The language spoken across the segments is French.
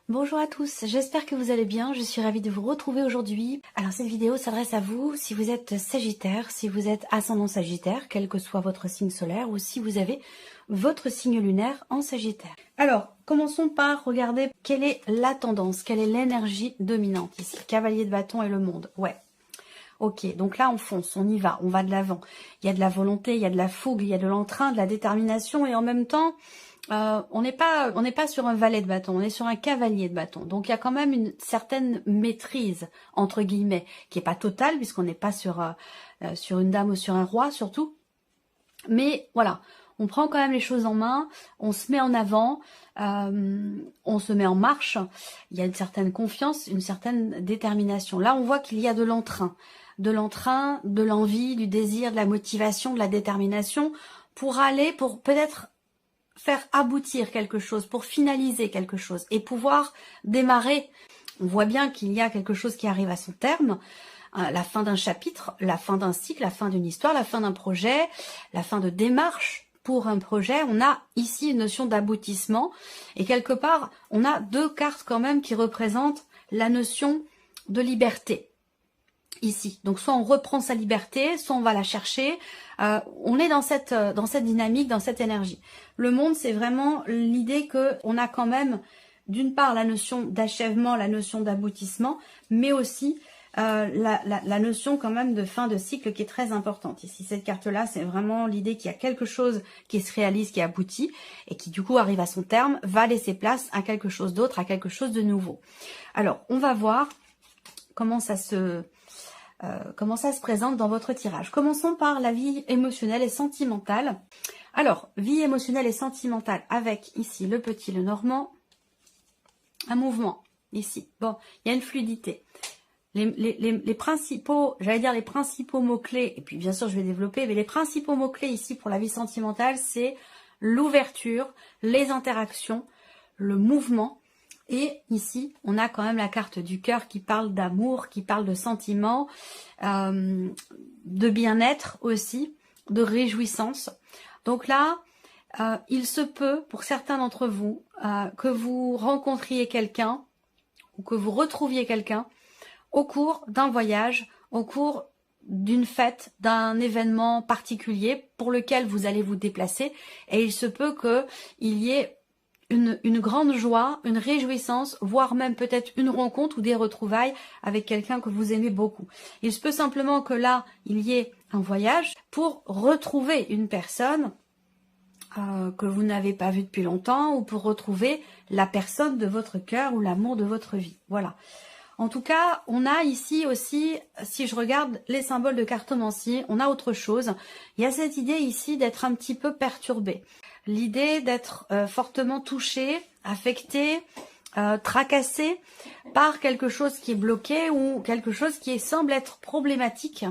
Bonjour à tous, j'espère que vous allez bien, je suis ravie de vous retrouver aujourd'hui. Alors cette vidéo s'adresse à vous si vous êtes Sagittaire, si vous êtes ascendant Sagittaire, quel que soit votre signe solaire, ou si vous avez votre signe lunaire en Sagittaire. Alors, commençons par regarder quelle est la tendance, quelle est l'énergie dominante ici. Cavalier de bâton et le monde, ouais. Ok, donc là on fonce, on y va, on va de l'avant. Il y a de la volonté, il y a de la fougue, il y a de l'entrain, de la détermination et en même temps... on n'est pas sur un valet de bâton, on est sur un cavalier de bâton. Donc il y a quand même une certaine maîtrise entre guillemets, qui est pas totale puisqu'on n'est pas sur une dame ou sur un roi surtout. Mais voilà, on prend quand même les choses en main, on se met en avant, on se met en marche. Il y a une certaine confiance, une certaine détermination. Là, on voit qu'il y a de l'entrain, de l'envie, du désir, de la motivation, de la détermination pour aller, pour peut-être faire aboutir quelque chose, pour finaliser quelque chose et pouvoir démarrer. On voit bien qu'il y a quelque chose qui arrive à son terme, la fin d'un chapitre, la fin d'un cycle, la fin d'une histoire, la fin d'un projet, la fin de démarche pour un projet. On a ici une notion d'aboutissement et quelque part, on a deux cartes quand même qui représentent la notion de liberté. Ici, donc soit on reprend sa liberté, soit on va la chercher. On est dans cette dynamique, dans cette énergie. Le monde, c'est vraiment l'idée que on a quand même, d'une part, la notion d'achèvement, la notion d'aboutissement, mais aussi la notion quand même de fin de cycle qui est très importante. Ici, cette carte-là, c'est vraiment l'idée qu'il y a quelque chose qui se réalise, qui aboutit, et qui du coup arrive à son terme, va laisser place à quelque chose d'autre, à quelque chose de nouveau. Alors, on va voir comment ça se présente dans votre tirage. Commençons par la vie émotionnelle et sentimentale. Alors, vie émotionnelle et sentimentale avec ici le petit, le normand, un mouvement ici. Bon, il y a une fluidité. Les principaux, j'allais dire les principaux mots-clés, et puis bien sûr je vais développer, mais les principaux mots-clés ici pour la vie sentimentale, c'est l'ouverture, les interactions, le mouvement. Et ici, on a quand même la carte du cœur qui parle d'amour, qui parle de sentiments, de bien-être aussi, de réjouissance. Donc là, il se peut, pour certains d'entre vous, que vous rencontriez quelqu'un ou que vous retrouviez quelqu'un au cours d'un voyage, au cours d'une fête, d'un événement particulier pour lequel vous allez vous déplacer. Et il se peut qu'il y ait une grande joie, une réjouissance, voire même peut-être une rencontre ou des retrouvailles avec quelqu'un que vous aimez beaucoup. Il se peut simplement que là, il y ait un voyage pour retrouver une personne que vous n'avez pas vue depuis longtemps ou pour retrouver la personne de votre cœur ou l'amour de votre vie. Voilà. En tout cas, on a ici aussi, si je regarde les symboles de cartomancie, on a autre chose. Il y a cette idée ici d'être un petit peu perturbé. L'idée d'être fortement touché, affecté, tracassé par quelque chose qui est bloqué ou quelque chose qui semble être problématique,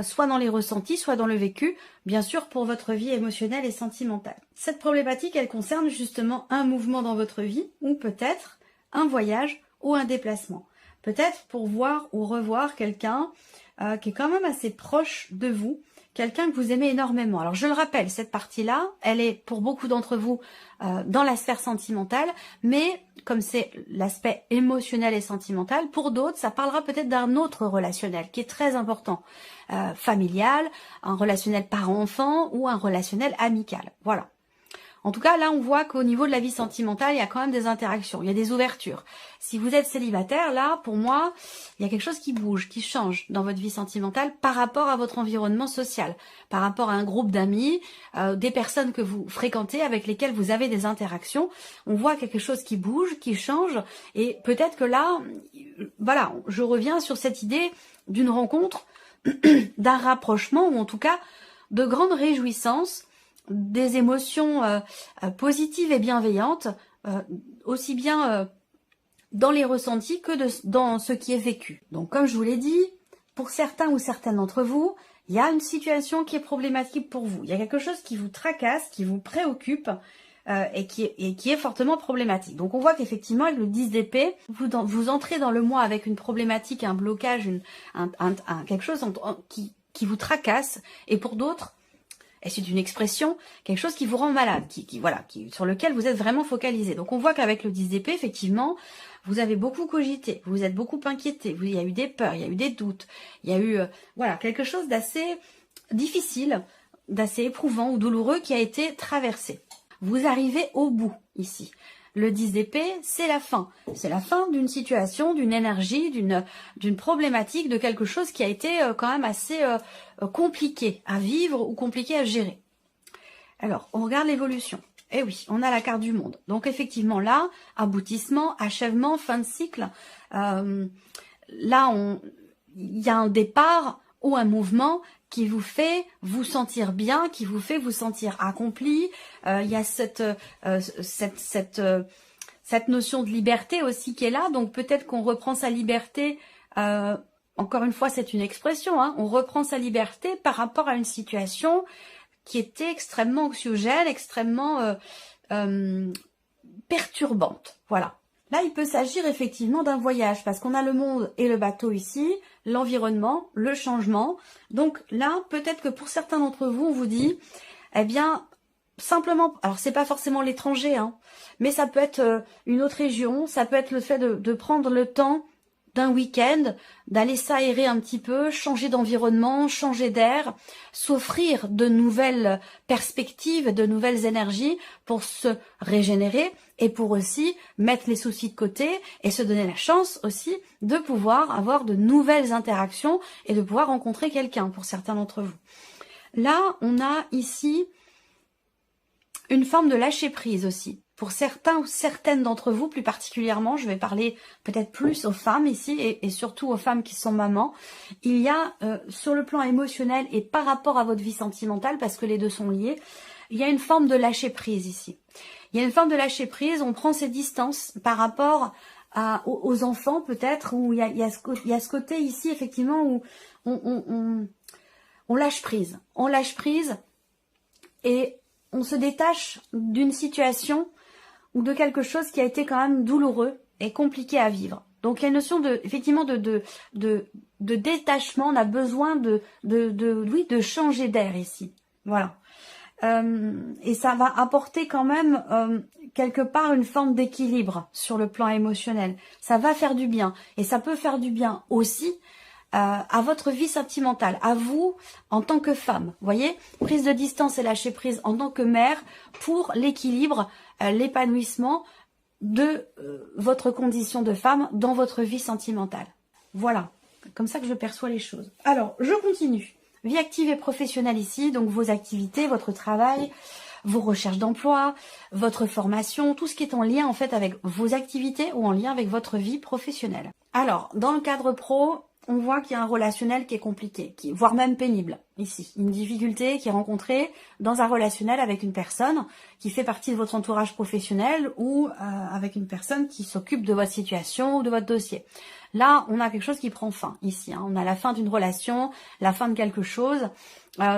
soit dans les ressentis, soit dans le vécu, bien sûr pour votre vie émotionnelle et sentimentale. Cette problématique, elle concerne justement un mouvement dans votre vie ou peut-être un voyage ou un déplacement. Peut-être pour voir ou revoir quelqu'un qui est quand même assez proche de vous, quelqu'un que vous aimez énormément. Alors je le rappelle, cette partie-là, elle est pour beaucoup d'entre vous dans la sphère sentimentale, mais comme c'est l'aspect émotionnel et sentimental, pour d'autres, ça parlera peut-être d'un autre relationnel qui est très important. Familial, un relationnel parent-enfant ou un relationnel amical. Voilà. En tout cas, là, on voit qu'au niveau de la vie sentimentale, il y a quand même des interactions, il y a des ouvertures. Si vous êtes célibataire, là, pour moi, il y a quelque chose qui bouge, qui change dans votre vie sentimentale par rapport à votre environnement social, par rapport à un groupe d'amis, des personnes que vous fréquentez, avec lesquelles vous avez des interactions. On voit quelque chose qui bouge, qui change, et peut-être que là, voilà, je reviens sur cette idée d'une rencontre, d'un rapprochement, ou en tout cas, de grandes réjouissances, des émotions positives et bienveillantes, aussi bien dans les ressentis que dans ce qui est vécu. Donc comme je vous l'ai dit, pour certains ou certaines d'entre vous, il y a une situation qui est problématique pour vous. Il y a quelque chose qui vous tracasse, qui vous préoccupe et qui est fortement problématique. Donc on voit qu'effectivement avec le 10 d'épée, vous entrez dans le mois avec une problématique, un blocage, quelque chose qui vous tracasse, et pour d'autres, Et c'est une expression, quelque chose qui vous rend malade, sur lequel vous êtes vraiment focalisé. Donc on voit qu'avec le 10 d'épée, effectivement, vous avez beaucoup cogité, vous êtes beaucoup inquiété, il y a eu des peurs, il y a eu des doutes, il y a eu quelque chose d'assez difficile, d'assez éprouvant ou douloureux qui a été traversé. Vous arrivez au bout ici. Le 10 d'épée, c'est la fin. C'est la fin d'une situation, d'une énergie, d'une problématique, de quelque chose qui a été quand même assez compliqué à vivre ou compliqué à gérer. Alors, on regarde l'évolution. Eh oui, on a la carte du monde. Donc effectivement là, aboutissement, achèvement, fin de cycle. Là, il y a un départ ou un mouvement qui vous fait vous sentir bien, qui vous fait vous sentir accompli. Il y a cette notion de liberté aussi qui est là. Donc peut-être qu'on reprend sa liberté, encore une fois c'est une expression, hein, on reprend sa liberté par rapport à une situation qui était extrêmement anxiogène, extrêmement perturbante. Voilà. Là, il peut s'agir effectivement d'un voyage, parce qu'on a le monde et le bateau ici, l'environnement, le changement. Donc là, peut-être que pour certains d'entre vous, on vous dit, eh bien, simplement, alors c'est pas forcément l'étranger, hein, mais ça peut être une autre région, ça peut être le fait de prendre le temps d'un week-end, d'aller s'aérer un petit peu, changer d'environnement, changer d'air, s'offrir de nouvelles perspectives, de nouvelles énergies pour se régénérer et pour aussi mettre les soucis de côté et se donner la chance aussi de pouvoir avoir de nouvelles interactions et de pouvoir rencontrer quelqu'un pour certains d'entre vous. Là, on a ici une forme de lâcher prise aussi. Pour certains ou certaines d'entre vous, plus particulièrement, je vais parler peut-être plus aux femmes ici et surtout aux femmes qui sont mamans. Il y a sur le plan émotionnel et par rapport à votre vie sentimentale, parce que les deux sont liés, il y a une forme de lâcher prise ici. Il y a une forme de lâcher prise, on prend ses distances par rapport aux enfants peut-être, où il y a ce côté ici effectivement où on lâche prise. On lâche prise et on se détache d'une situation ou de quelque chose qui a été quand même douloureux et compliqué à vivre. Donc il y a une notion effectivement de détachement, on a besoin de changer d'air ici. Voilà. Et ça va apporter quand même quelque part une forme d'équilibre sur le plan émotionnel. Ça va faire du bien. Et ça peut faire du bien aussi à votre vie sentimentale, à vous en tant que femme. Vous voyez, prise de distance et lâcher prise en tant que mère pour l'équilibre, l'épanouissement de votre condition de femme dans votre vie sentimentale. Voilà, comme ça que je perçois les choses. Alors, je continue. Vie active et professionnelle ici, donc vos activités, votre travail, vos recherches d'emploi, votre formation, tout ce qui est en lien en fait avec vos activités ou en lien avec votre vie professionnelle. Alors, dans le cadre pro, on voit qu'il y a un relationnel qui est compliqué, voire même pénible, ici. Une difficulté qui est rencontrée dans un relationnel avec une personne qui fait partie de votre entourage professionnel ou avec une personne qui s'occupe de votre situation ou de votre dossier. Là, on a quelque chose qui prend fin, ici. Hein. On a la fin d'une relation, la fin de quelque chose.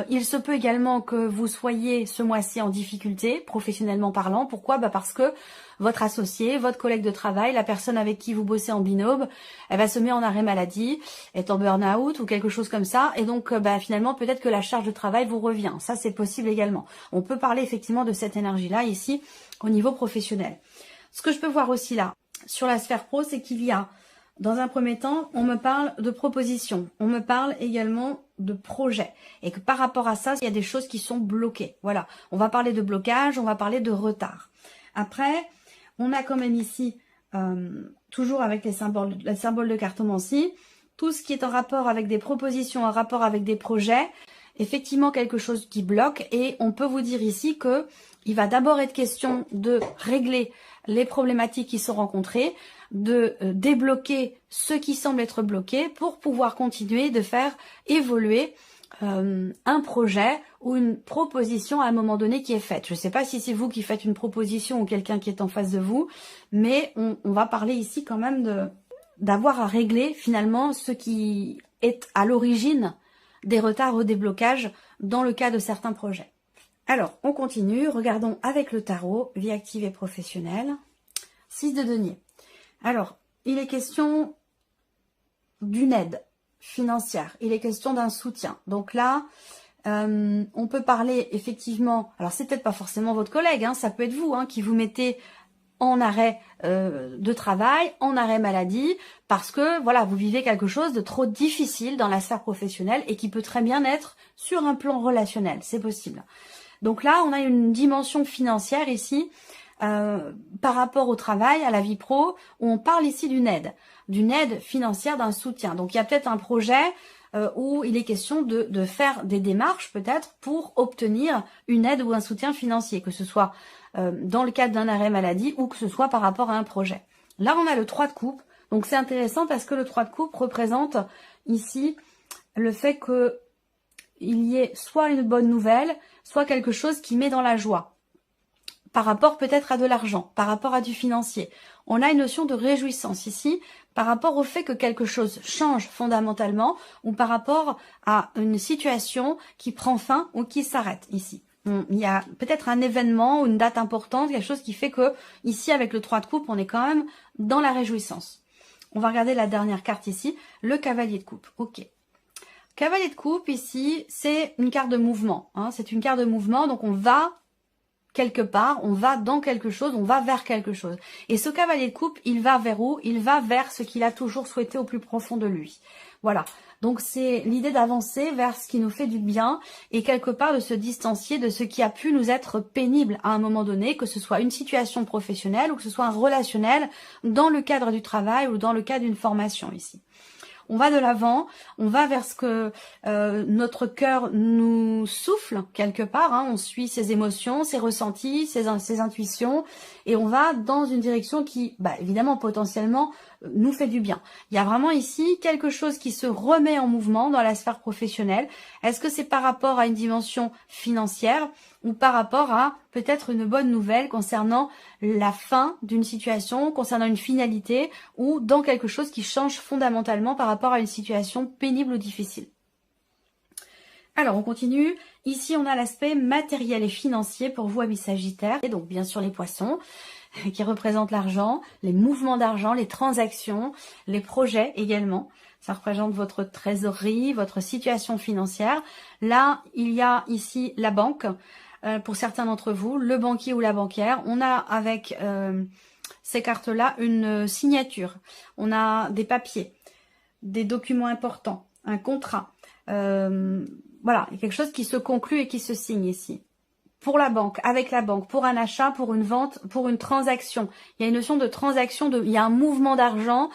Il se peut également que vous soyez ce mois-ci en difficulté, professionnellement parlant. Pourquoi ? Parce que votre associé, votre collègue de travail, la personne avec qui vous bossez en binôme, elle va se mettre en arrêt maladie, est en burn-out ou quelque chose comme ça. Et donc, finalement, peut-être que la charge de travail vous revient. Ça, c'est possible également. On peut parler effectivement de cette énergie-là ici au niveau professionnel. Ce que je peux voir aussi là, sur la sphère pro, c'est qu'il y a, dans un premier temps, on me parle de propositions. On me parle également de projets. Et que par rapport à ça, il y a des choses qui sont bloquées. Voilà. On va parler de blocage, on va parler de retard. Après, on a quand même ici, toujours avec les symboles de cartomancie, tout ce qui est en rapport avec des propositions, en rapport avec des projets, effectivement quelque chose qui bloque. Et on peut vous dire ici que il va d'abord être question de régler les problématiques qui sont rencontrées, de débloquer ce qui semble être bloqué pour pouvoir continuer de faire évoluer un projet ou une proposition à un moment donné qui est faite. Je ne sais pas si c'est vous qui faites une proposition ou quelqu'un qui est en face de vous, mais on va parler ici quand même d'avoir à régler finalement ce qui est à l'origine des retards ou des blocages dans le cas de certains projets. Alors, on continue. Regardons avec le tarot, vie active et professionnelle. 6 de denier. Alors, il est question d'une aide financière. Il est question d'un soutien. Donc là, On peut parler effectivement, alors c'est peut-être pas forcément votre collègue, hein, ça peut être vous qui vous mettez en arrêt de travail, en arrêt maladie, parce que voilà, vous vivez quelque chose de trop difficile dans la sphère professionnelle et qui peut très bien être sur un plan relationnel, c'est possible. Donc là, on a une dimension financière ici, par rapport au travail, à la vie pro, où on parle ici d'une aide financière, d'un soutien. Donc il y a peut-être un projet où il est question de faire des démarches peut-être pour obtenir une aide ou un soutien financier, que ce soit dans le cadre d'un arrêt maladie ou que ce soit par rapport à un projet. Là, on a le 3 de coupe. Donc c'est intéressant parce que le 3 de coupe représente ici le fait que il y ait soit une bonne nouvelle, soit quelque chose qui met dans la joie. Par rapport peut-être à de l'argent, par rapport à du financier. On a une notion de réjouissance ici par rapport au fait que quelque chose change fondamentalement ou par rapport à une situation qui prend fin ou qui s'arrête ici. Il y a peut-être un événement ou une date importante, quelque chose qui fait que ici avec le 3 de coupe, on est quand même dans la réjouissance. On va regarder la dernière carte ici, le cavalier de coupe. Ok. Cavalier de coupe ici, c'est une carte de mouvement. C'est une carte de mouvement, donc on va quelque part, on va dans quelque chose, on va vers quelque chose. Et ce cavalier de coupe, il va vers où? Il va vers ce qu'il a toujours souhaité au plus profond de lui. Voilà. Donc c'est l'idée d'avancer vers ce qui nous fait du bien et quelque part de se distancier de ce qui a pu nous être pénible à un moment donné, que ce soit une situation professionnelle ou que ce soit un relationnel dans le cadre du travail ou dans le cadre d'une formation ici. On va de l'avant, on va vers ce que notre cœur nous souffle quelque part. On suit ses émotions, ses ressentis, ses intuitions, et on va dans une direction qui, évidemment, potentiellement, nous fait du bien. Il y a vraiment ici quelque chose qui se remet en mouvement dans la sphère professionnelle. Est-ce que c'est par rapport à une dimension financière ou par rapport à peut-être une bonne nouvelle concernant la fin d'une situation, concernant une finalité ou dans quelque chose qui change fondamentalement par rapport à une situation pénible ou difficile? Alors, on continue. Ici, on a l'aspect matériel et financier pour vous, amis Sagittaires. Et donc, bien sûr, les poissons qui représentent l'argent, les mouvements d'argent, les transactions, les projets également. Ça représente votre trésorerie, votre situation financière. Là, il y a ici la banque. Pour certains d'entre vous, le banquier ou la banquière. On a avec ces cartes-là une signature. On a des papiers, des documents importants, un contrat. Voilà, il y a quelque chose qui se conclut et qui se signe ici. Pour la banque, avec la banque, pour un achat, pour une vente, pour une transaction. Il y a une notion de transaction, il y a un mouvement d'argent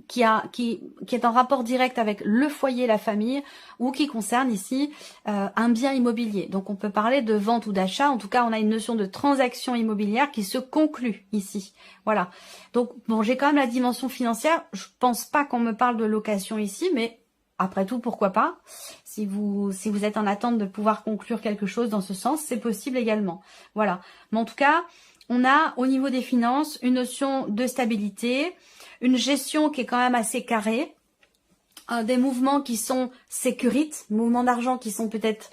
qui est en rapport direct avec le foyer, la famille, ou qui concerne ici un bien immobilier. Donc on peut parler de vente ou d'achat. En tout cas, on a une notion de transaction immobilière qui se conclut ici. Voilà. Donc bon, j'ai quand même la dimension financière. Je pense pas qu'on me parle de location ici, mais après tout, pourquoi pas? Si vous êtes en attente de pouvoir conclure quelque chose dans ce sens, c'est possible également. Voilà. Mais en tout cas, on a au niveau des finances une notion de stabilité, une gestion qui est quand même assez carrée, des mouvements qui sont sécurites, mouvements d'argent qui sont peut-être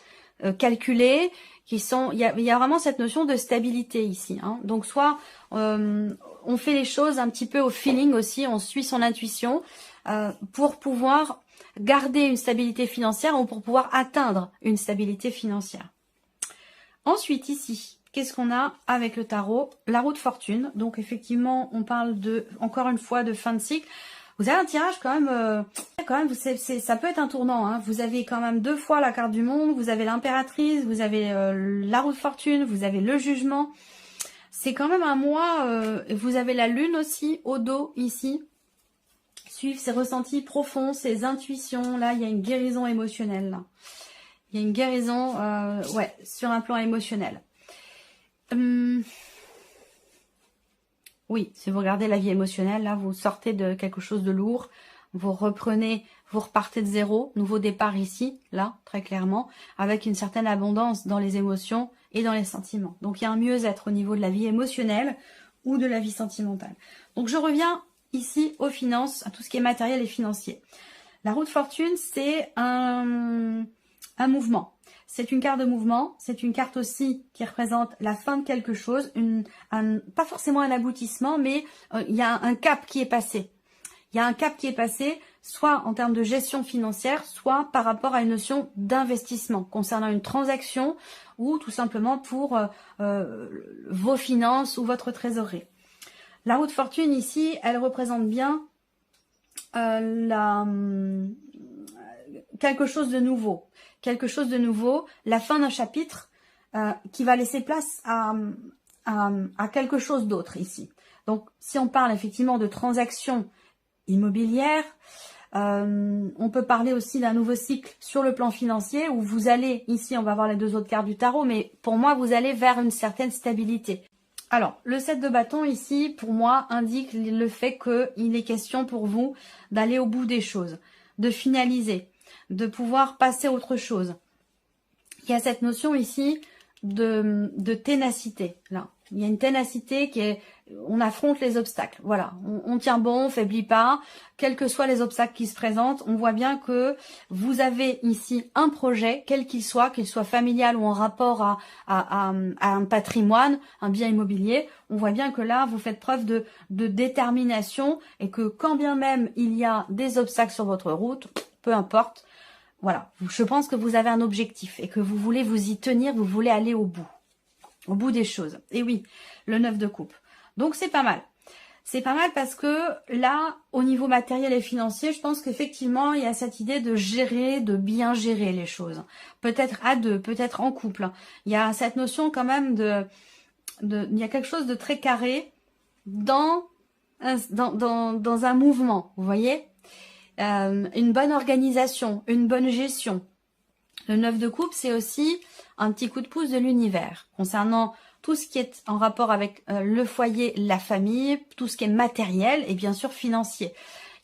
calculés, il y a vraiment cette notion de stabilité ici. Donc soit on fait les choses un petit peu au feeling aussi, on suit son intuition pour pouvoir garder une stabilité financière ou pour pouvoir atteindre une stabilité financière. Ensuite ici, qu'est-ce qu'on a avec le tarot? La roue de fortune. Donc effectivement, on parle encore une fois de fin de cycle. Vous avez un tirage quand même, ça peut être un tournant. Vous avez quand même 2 fois la carte du monde, vous avez l'impératrice, vous avez la roue de fortune, vous avez le jugement. C'est quand même un mois, vous avez la lune aussi au dos ici. Suivre ses ressentis profonds, ses intuitions. Là, il y a une guérison émotionnelle. Là. Il y a une guérison sur un plan émotionnel. Oui, si vous regardez la vie émotionnelle, là, vous sortez de quelque chose de lourd. Vous repartez de zéro. Nouveau départ ici, là, très clairement, avec une certaine abondance dans les émotions et dans les sentiments. Donc, il y a un mieux-être au niveau de la vie émotionnelle ou de la vie sentimentale. Donc, je reviens ici aux finances, à tout ce qui est matériel et financier. La roue de fortune, c'est un mouvement. C'est une carte de mouvement, c'est une carte aussi qui représente la fin de quelque chose, pas forcément un aboutissement, mais il y a un cap qui est passé. Il y a un cap qui est passé soit en termes de gestion financière, soit par rapport à une notion d'investissement concernant une transaction ou tout simplement pour vos finances ou votre trésorerie. La roue de fortune ici, elle représente bien quelque chose de nouveau. Quelque chose de nouveau, la fin d'un chapitre qui va laisser place à quelque chose d'autre ici. Donc, si on parle effectivement de transactions immobilières, on peut parler aussi d'un nouveau cycle sur le plan financier où vous allez, ici on va voir les deux autres cartes du tarot, mais pour moi vous allez vers une certaine stabilité. Alors, le 7 de bâton ici, pour moi, indique le fait qu'il est question pour vous d'aller au bout des choses, de finaliser, de pouvoir passer à autre chose. Il y a cette notion ici de ténacité, là. Il y a une ténacité qui est, on affronte les obstacles, voilà, on tient bon, on faiblit pas, quels que soient les obstacles qui se présentent, on voit bien que vous avez ici un projet, quel qu'il soit familial ou en rapport à un patrimoine, un bien immobilier, on voit bien que là, vous faites preuve de détermination et que quand bien même il y a des obstacles sur votre route, peu importe, voilà, je pense que vous avez un objectif et que vous voulez vous y tenir, vous voulez aller au bout des choses. Et oui, le 9 de coupe. Donc c'est pas mal. C'est pas mal parce que là, au niveau matériel et financier, je pense qu'effectivement, il y a cette idée de gérer, de bien gérer les choses. Peut-être à deux, peut-être en couple. Il y a cette notion quand même il y a quelque chose de très carré dans un mouvement, vous voyez, une bonne organisation, une bonne gestion. Le 9 de coupe, c'est aussi un petit coup de pouce de l'univers concernant tout ce qui est en rapport avec le foyer, la famille, tout ce qui est matériel et bien sûr financier.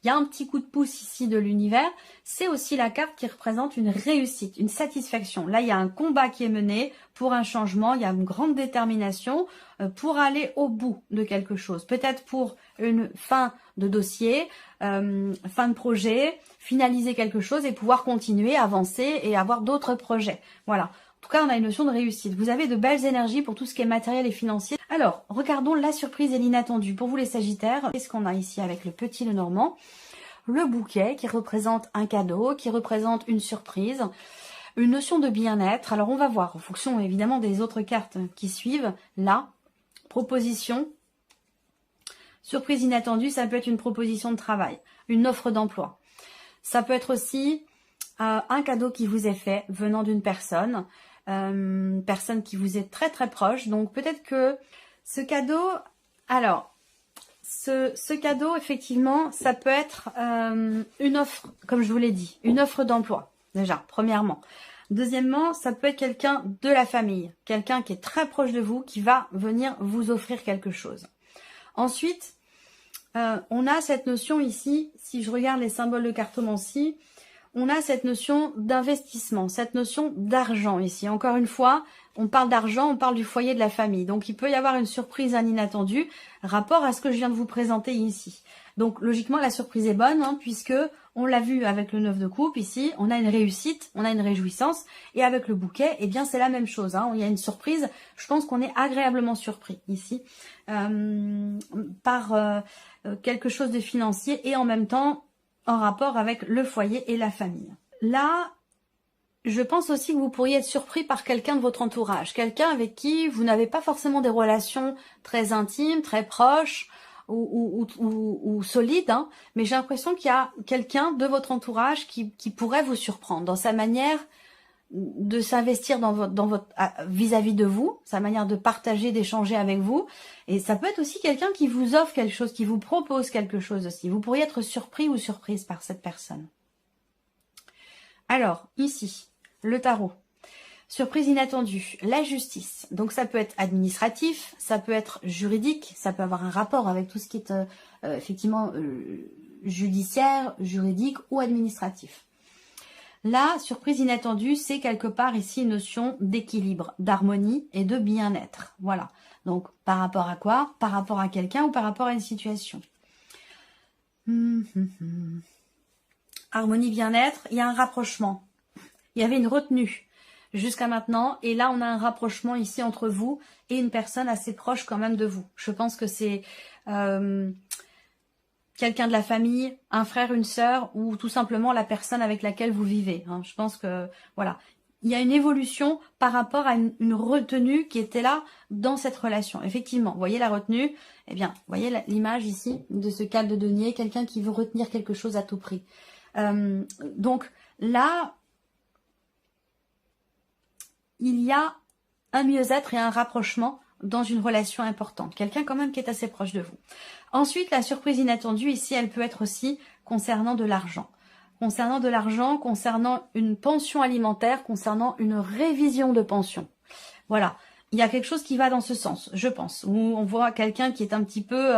Il y a un petit coup de pouce ici de l'univers. C'est aussi la carte qui représente une réussite, une satisfaction. Là, il y a un combat qui est mené pour un changement. Il y a une grande détermination pour aller au bout de quelque chose. Peut-être pour une fin de dossier, fin de projet, finaliser quelque chose et pouvoir continuer, avancer et avoir d'autres projets. Voilà. En tout cas, on a une notion de réussite. Vous avez de belles énergies pour tout ce qui est matériel et financier. Alors, regardons la surprise et l'inattendu. Pour vous les Sagittaires, qu'est-ce qu'on a ici avec le petit Lenormand? Le bouquet qui représente un cadeau, qui représente une surprise, une notion de bien-être. Alors, on va voir en fonction évidemment des autres cartes qui suivent. Là, proposition, surprise inattendue, ça peut être une proposition de travail, une offre d'emploi. Ça peut être aussi un cadeau qui vous est fait venant d'une personne qui vous est très très proche. Donc peut-être que ce cadeau, alors ce cadeau effectivement, ça peut être une offre, comme je vous l'ai dit, une offre d'emploi déjà, premièrement. Deuxièmement, ça peut être quelqu'un de la famille, quelqu'un qui est très proche de vous, qui va venir vous offrir quelque chose. Ensuite, on a cette notion ici, si je regarde les symboles de cartomancie, on a cette notion d'investissement, cette notion d'argent ici. Encore une fois, on parle d'argent, on parle du foyer de la famille. Donc, il peut y avoir une surprise, un inattendu, rapport à ce que je viens de vous présenter ici. Donc, logiquement, la surprise est bonne, hein, puisque on l'a vu avec le 9 de coupe ici, on a une réussite, on a une réjouissance. Et avec le bouquet, eh bien, c'est la même chose. Hein, il y a une surprise. Je pense qu'on est agréablement surpris ici par quelque chose de financier et en même temps en rapport avec le foyer et la famille. Là, je pense aussi que vous pourriez être surpris par quelqu'un de votre entourage, quelqu'un avec qui vous n'avez pas forcément des relations très intimes, très proches ou solides, hein, mais j'ai l'impression qu'il y a quelqu'un de votre entourage qui pourrait vous surprendre dans sa manière de s'investir dans votre vis-à-vis de vous, sa manière de partager, d'échanger avec vous. Et ça peut être aussi quelqu'un qui vous offre quelque chose, qui vous propose quelque chose aussi. Vous pourriez être surpris ou surprise par cette personne. Alors, ici, le tarot. Surprise inattendue, la justice. Donc ça peut être administratif, ça peut être juridique, ça peut avoir un rapport avec tout ce qui est effectivement judiciaire, juridique ou administratif. La surprise inattendue, c'est quelque part ici une notion d'équilibre, d'harmonie et de bien-être. Voilà. Donc, par rapport à quoi? Par rapport à quelqu'un ou par rapport à une situation. Harmonie, bien-être, il y a un rapprochement. Il y avait une retenue jusqu'à maintenant. Et là, on a un rapprochement ici entre vous et une personne assez proche quand même de vous. Je pense que c'est quelqu'un de la famille, un frère, une sœur, ou tout simplement la personne avec laquelle vous vivez. Hein. Je pense que, voilà, il y a une évolution par rapport à une retenue qui était là dans cette relation. Effectivement, vous voyez la retenue, eh bien, vous voyez l'image ici de ce cadre de denier, quelqu'un qui veut retenir quelque chose à tout prix. Donc là, il y a un mieux-être et un rapprochement dans une relation importante. Quelqu'un quand même qui est assez proche de vous. Ensuite, la surprise inattendue, ici, elle peut être aussi concernant de l'argent. Concernant de l'argent, concernant une pension alimentaire, concernant une révision de pension. Voilà. Il y a quelque chose qui va dans ce sens, je pense. Où on voit quelqu'un qui est un petit peu,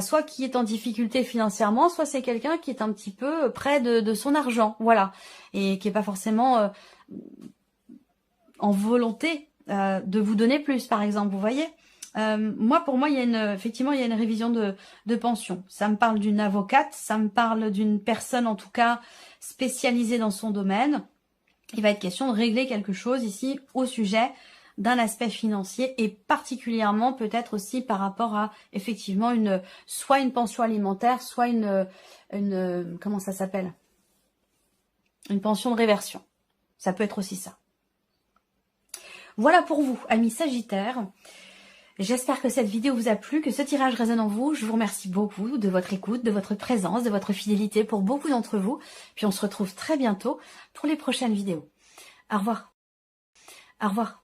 soit qui est en difficulté financièrement, soit c'est quelqu'un qui est un petit peu près de son argent. Voilà. Et qui n'est pas forcément en volonté de vous donner plus, par exemple, vous voyez. Pour moi, il y a effectivement, il y a une révision de pension. Ça me parle d'une avocate, ça me parle d'une personne, en tout cas, spécialisée dans son domaine. Il va être question de régler quelque chose ici au sujet d'un aspect financier et particulièrement peut-être aussi par rapport à, effectivement, soit une pension alimentaire, soit comment ça s'appelle? Une pension de réversion. Ça peut être aussi ça. Voilà pour vous, amis Sagittaires. J'espère que cette vidéo vous a plu, que ce tirage résonne en vous. Je vous remercie beaucoup de votre écoute, de votre présence, de votre fidélité pour beaucoup d'entre vous. Puis on se retrouve très bientôt pour les prochaines vidéos. Au revoir. Au revoir.